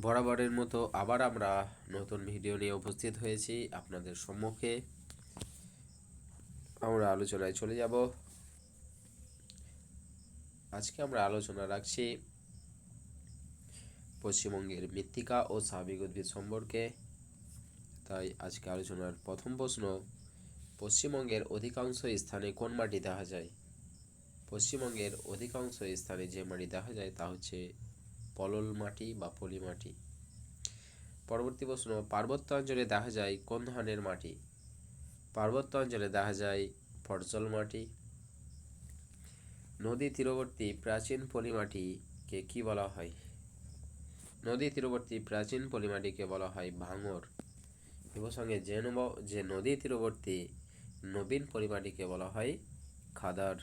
বরাবরের মতো আবার আমরা নতুন ভিডিও নিয়ে উপস্থিত হয়েছি আপনাদের সম্মুখে। আমরা আলোচনায় চলে যাব। আজকে আমরা আলোচনা রাখছি পশ্চিমবঙ্গের মৃত্তিকা ও স্বাভাবিক উদ্ভিদ সম্পর্কে। তাই আজকে আলোচনার প্রথম প্রশ্ন, পশ্চিমবঙ্গের অধিকাংশ স্থানে কোন মাটি দেখা যায়? পশ্চিমবঙ্গের অধিকাংশ স্থানে যে মাটি দেখা যায় তা হচ্ছে পলল মাটি বা পলি মাটি। পরবর্তী প্রশ্ন, পার্বত্য অঞ্চলে দেখা যায় কোন ধরনের মাটি? পার্বত্য অঞ্চলে দেখা যায় ফরচল মাটি। নদী তীরবর্তী প্রাচীন পলিমাটিকে কি বলা হয়? নদী তীরবর্তী প্রাচীন পলিমাটিকে বলা হয় ভাঙর। এ প্রসঙ্গে জেনে নেব যে নদী তীরবর্তী নবীন পলিমাটিকে বলা হয় খাদার।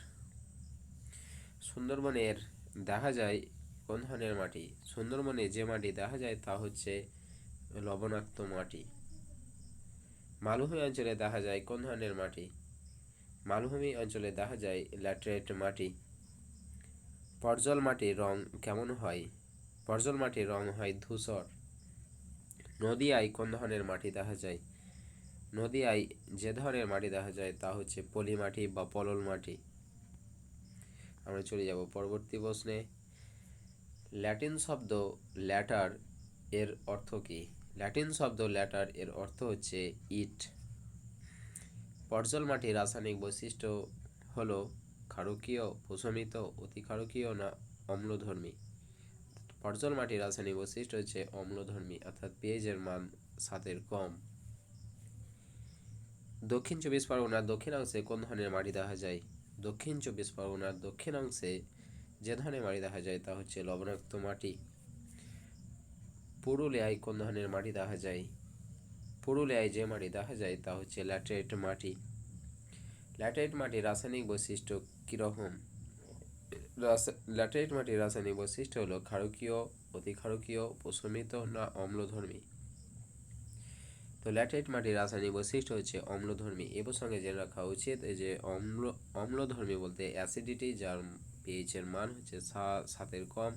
সুন্দরবনের দেখা যায় কোন ধরনের মাটি? সুন্দরবনে যে মাটি দেখা যায় তা হচ্ছে লবণাক্ত মাটি। মালভূমি অঞ্চলে দেখা যায় কোন ধরনের মাটি? মালভূমি অঞ্চলে দেখা যায় ল্যাটেরাইট মাটি। পর্জল মাটির রং কেমন হয়? পর্জল মাটির রং হয় ধূসর। নদীয়ায় কোন ধরনের মাটি দেখা যায়? নদীয়ায় যে ধরনের মাটি দেখা যায় তা হচ্ছে পলি মাটি বা পলল মাটি। আমরা চলে যাব পরবর্তী প্রশ্নে। ল্যাটিন শব্দ ল্যাটার এর অর্থ কী? ল্যাটিন শব্দ ল্যাটার এর অর্থ হচ্ছে ইট। পর্জল মাটির রাসায়নিক বৈশিষ্ট্য হলো ক্ষারকীয়, প্রশমিত, অতি ক্ষারকীয় না অম্লধর্মী? পর্জল মাটির রাসায়নিক বৈশিষ্ট্য হচ্ছে অম্লধর্মী, অর্থাৎ পিএইচের মান 7-এর কম। দক্ষিণ চব্বিশ পরগনার দক্ষিণাংশে কোন ধরনের মাটি দেখা যায়? দক্ষিণ চব্বিশ পরগনার দক্ষিণাংশে যে ধরনের মাটি দেখা যায় তা হচ্ছে লবণাক্ত মাটি। পুরুলিয়ায় কোন ধরনের মাটি দেখা যায়? পুরুলিয়ায় যে মাটি দেখা যায় তা হচ্ছে ল্যাটেরাইট মাটি। ল্যাটেরাইট মাটির রাসায়নিক বৈশিষ্ট্য কীরকম? ল্যাটেরাইট মাটির রাসায়নিক বৈশিষ্ট্য হলো ক্ষারকীয়, অতি ক্ষারকীয়, প্রশমিত না অম্লধর্মী? তো ল্যাটেরাইট মাটির রাসায়নিক বৈশিষ্ট্য হচ্ছে অম্লধর্মী। এ প্রসঙ্গে জেনে রাখা উচিত যে অম্লধর্মী বলতে অ্যাসিডিটি, যার পিএইচের মান হচ্ছে 7-এর কম।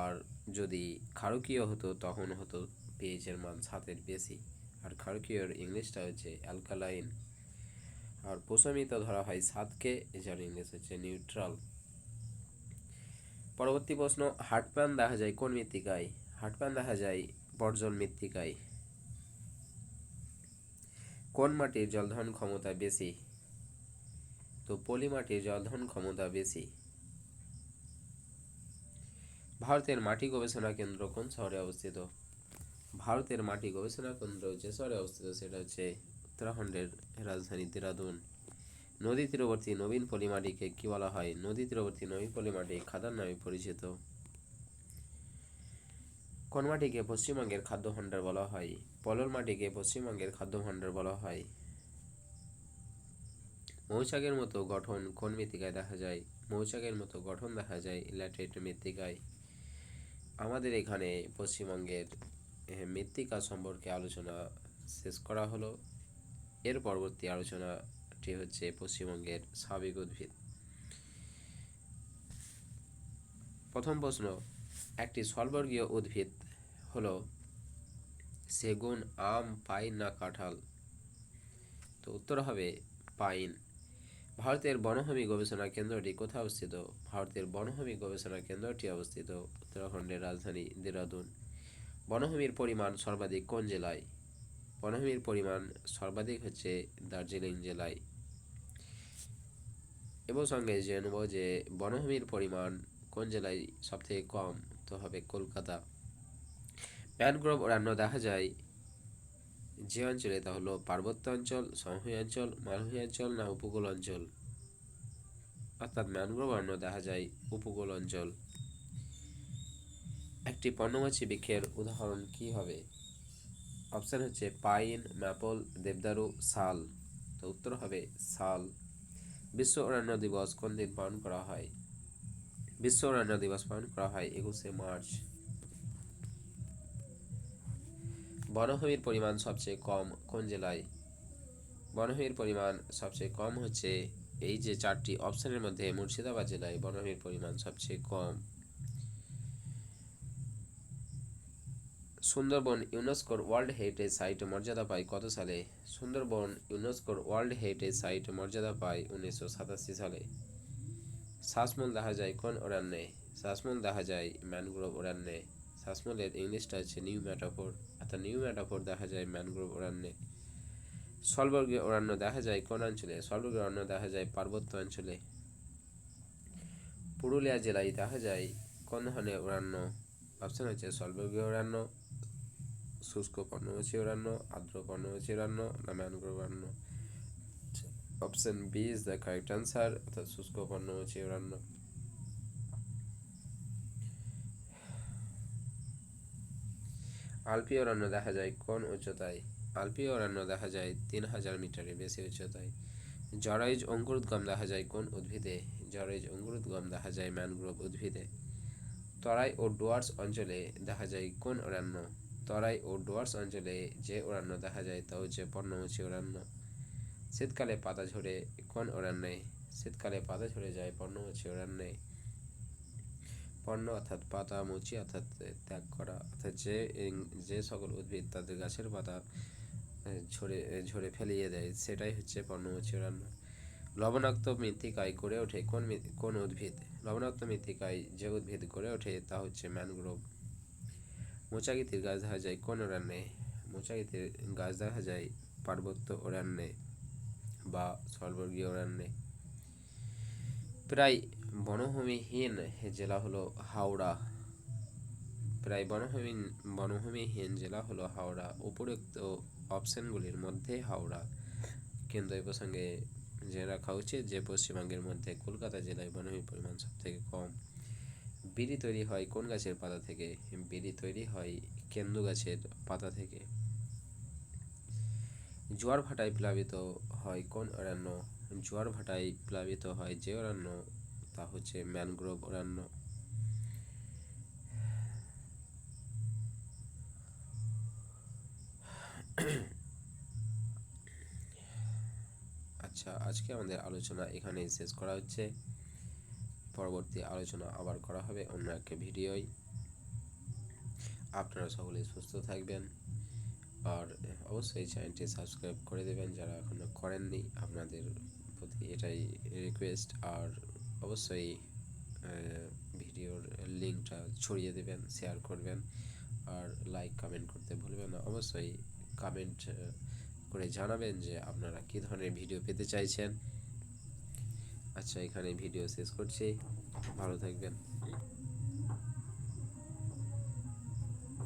আর যদি ক্ষারকীয় হতো তখন হতো পিএইচের মান 7-এর বেশি। আর ক্ষারকীয়র ইংলিশটা হচ্ছে অ্যালকালাইন। আর প্রশমিত ধরা হয় 7কে, যার ইংলিশ হচ্ছে নিউট্রাল। পরবর্তী প্রশ্ন, হাটপ্যান দেখা যায় কোন মৃত্তিকায়? হাটপ্যান দেখা যায় বর্জল মৃত্তিকায়। কোন মাটির জলধারণ ক্ষমতা বেশি? তো পলি মাটির জলধারণ ক্ষমতা বেশি। ভারতের মাটি গবেষণা কেন্দ্র কোন শহরে অবস্থিত? ভারতের মাটি গবেষণা কেন্দ্র যে শহরে অবস্থিত সেটা হচ্ছে উত্তরাখণ্ডের রাজধানী দেরাদুন। নদী তীরবর্তী নবীন পলিমাটিকে কি বলা হয়? নদী তীরবর্তী নবীন পলিমাটি খাদার নামে পরিচিত। কোন মাটিকে পশ্চিমবঙ্গের খাদ্য ভাণ্ডার বলা হয়? পলল মাটিকে পশ্চিমবঙ্গের খাদ্য ভাণ্ডার বলা হয়। মৌচাকের মতো গঠন কোন মৃত্তিকায় দেখা যায়? মৌচাকের মতো গঠন দেখা যায় ল্যাটেরাইট মৃত্তিকায়। আমাদের এখানে পশ্চিমবঙ্গের মৃত্তিকা সম্পর্কে আলোচনা শেষ করা হলো। এর পরবর্তী আলোচনাটি হচ্ছে পশ্চিমবঙ্গের স্বাভাবিক উদ্ভিদ। প্রথম প্রশ্ন, একটি স্থলবর্গীয় উদ্ভিদ হলো সেগুন, আম, পাইন না কাঁঠাল? তো উত্তর হবে পাইন। ভারতের বনভূমি গবেষণা কেন্দ্রটি কোথায় অবস্থিত? ভারতের বনভূমি গবেষণা কেন্দ্রটি অবস্থিত উত্তরাখণ্ডের রাজধানী দেরাদুন। বনভূমির পরিমাণ সর্বাধিক কোন জেলায়? বনভূমির পরিমাণ সর্বাধিক হচ্ছে দার্জিলিং জেলায়। এবং সঙ্গে জেনে নেব যে বনভূমির পরিমাণ কোন জেলায় সবথেকে কম? তো হবে কলকাতা। ম্যানগ্রোভ অরণ্য দেখা যায় যে অঞ্চলে তা হলো পার্বত্য অঞ্চল, সমভূমি অঞ্চল, মালভূমি অঞ্চল না উপকূল অঞ্চল? অর্থাৎ ম্যানগ্রোভ অরণ্য দেখা যায় উপকূল অঞ্চল। একটি পর্ণমোচী বৃক্ষের উদাহরণ কি হবে? অপশান হচ্ছে পাইন, ম্যাপল, দেবদারু, শাল। তো উত্তর হবে শাল। বিশ্ব অরণ্য দিবস কোন দিন পালন করা হয়? বিশ্ব অরণ্য দিবস পালন করা হয় 21শে মার্চ। বনভূমির পরিমাণ সবচেয়ে কম কোন জেলায়? বনভূমির পরিমাণ সবচেয়ে কম হচ্ছে এই যে 4টি অপশানের মধ্যে মুর্শিদাবাদ জেলায় বনভূমির পরিমাণ সবচেয়ে কম। সুন্দরবন ইউনেস্কোর ওয়ার্ল্ড হেরিটেজ সাইট মর্যাদা পায় কত সালে? সুন্দরবন ইউনেস্কোর ওয়ার্ল্ড হেরিটেজ সাইট মর্যাদা পায় 1987 সালে। শ্বাসমূল দেখা যায় কোন অরণ্যে? শ্বাসমূল দেখা যায় ম্যানগ্রোভ অরণ্যে। শ্বাসমূলের ইংলিশটা হচ্ছে নিউ ম্যাটাফোর, অর্থাৎ নিউ ম্যাটাফোর দেখা যায় ম্যানগ্রোভ অরণ্যে। স্থলবর্গীয় অরণ্য দেখা যায় কোন অঞ্চলে? স্থলবর্গীয় অরণ্য দেখা যায় পার্বত্য অঞ্চলে। পুরুলিয়া জেলায় দেখা যায় কোন ধরনের অরণ্য? অপশন হচ্ছে স্থলবর্গীয় অরণ্য, শুষ্ক পর্ণমোচী অরণ্য, আর্দ্র পর্ণমোচী অরণ্য না ম্যানগ্রোভ অরণ্য। Option B is the correct answer, অর্থাৎ শুষ্ক পর্ণমোচী অরণ্য। আলপি অরণ্য দেখা যায় কোন উচ্চতায়? আলপি অরণ্য দেখা যায় 3000 মিটারের বেশি উচ্চতায়। জরায়ুজ অঙ্কুরোদ্গম দেখা যায় কোন উদ্ভিদে? জরায়ুজ অঙ্কুরোদ্গম দেখা যায় ম্যানগ্রোভ উদ্ভিদে। তরাই ও ডুয়ার্স অঞ্চলে দেখা যায় কোন অরণ্য? তরাই ও ডুয়ার্স অঞ্চলে যে অরণ্য দেখা যায় তা হচ্ছে পর্ণমোচী অরণ্য। শীতকালে পাতা ঝরে কোন অরণ্যে? শীতকালে পাতা ঝরে যায় পর্ণমোচী অরণ্যে। পর্ণ অর্থাৎ পাতা, মুচি অর্থাৎ ত্যাগ করা, অর্থাৎ যে সকল উদ্ভিদ তাদের গাছের পাতা ঝরে ঝরে ফেলিয়ে দেয় সেটাই হচ্ছে পর্ণমোচী অরণ্য। লবণাক্ত মৃত্তিকায় গড়ে ওঠে কোন উদ্ভিদ? লবণাক্ত মৃত্তিকায় যে উদ্ভিদ গড়ে ওঠে তা হচ্ছে ম্যানগ্রোভ। মোচাগিতির গাছ দেখা যায় কোন অরণ্যে? মোচাগিতির গাছ দেখা যায় পার্বত্য অরণ্যে বা স্থলবর্গীয় অরণ্যে। প্রায় বনভূমিহীন জেলা হলো হাওড়া। প্রায় বনভূমিহীন জেলা হলো হাওড়া। উপরোক্ত অপশনগুলির মধ্যে হাওড়া। কিন্তু এই প্রসঙ্গে জেনে রাখা উচিত যে পশ্চিমবঙ্গের মধ্যে কলকাতা জেলায় বনভূমির পরিমাণ সব থেকে কম। বিড়ি তৈরি হয় কোন গাছের পাতা থেকে? বিড়ি তৈরি হয় কেন্দু গাছের পাতা থেকে। জোয়ার ভাটায় প্লাবিত হয় কোন অরণ্য? জোয়ার ভাটায় প্লাবিত হয় যে অরণ্য তা হচ্ছে ম্যানগ্রোভ অরণ্য। আচ্ছা, আজকে আমাদের আলোচনা এখানেই শেষ করা হচ্ছে। পরবর্তী আলোচনা আবার করা হবে অন্য একটা ভিডিওয়। আপনারা সকলেই সুস্থ থাকবেন আর অবশ্যই চ্যানেলটি সাবস্ক্রাইব করে দেবেন যারা এখনও করেননি। আপনাদের প্রতি এটাই রিকোয়েস্ট। আর অবশ্যই ভিডিওর লিঙ্কটা ছড়িয়ে দেবেন, শেয়ার করবেন আর লাইক কমেন্ট করতে ভুলবেন না। অবশ্যই কমেন্ট করে জানাবেন যে আপনারা কী ধরনের ভিডিও পেতে চাইছেন। আচ্ছা, এখানে ভিডিও শেষ করছি। ভালো থাকবেন।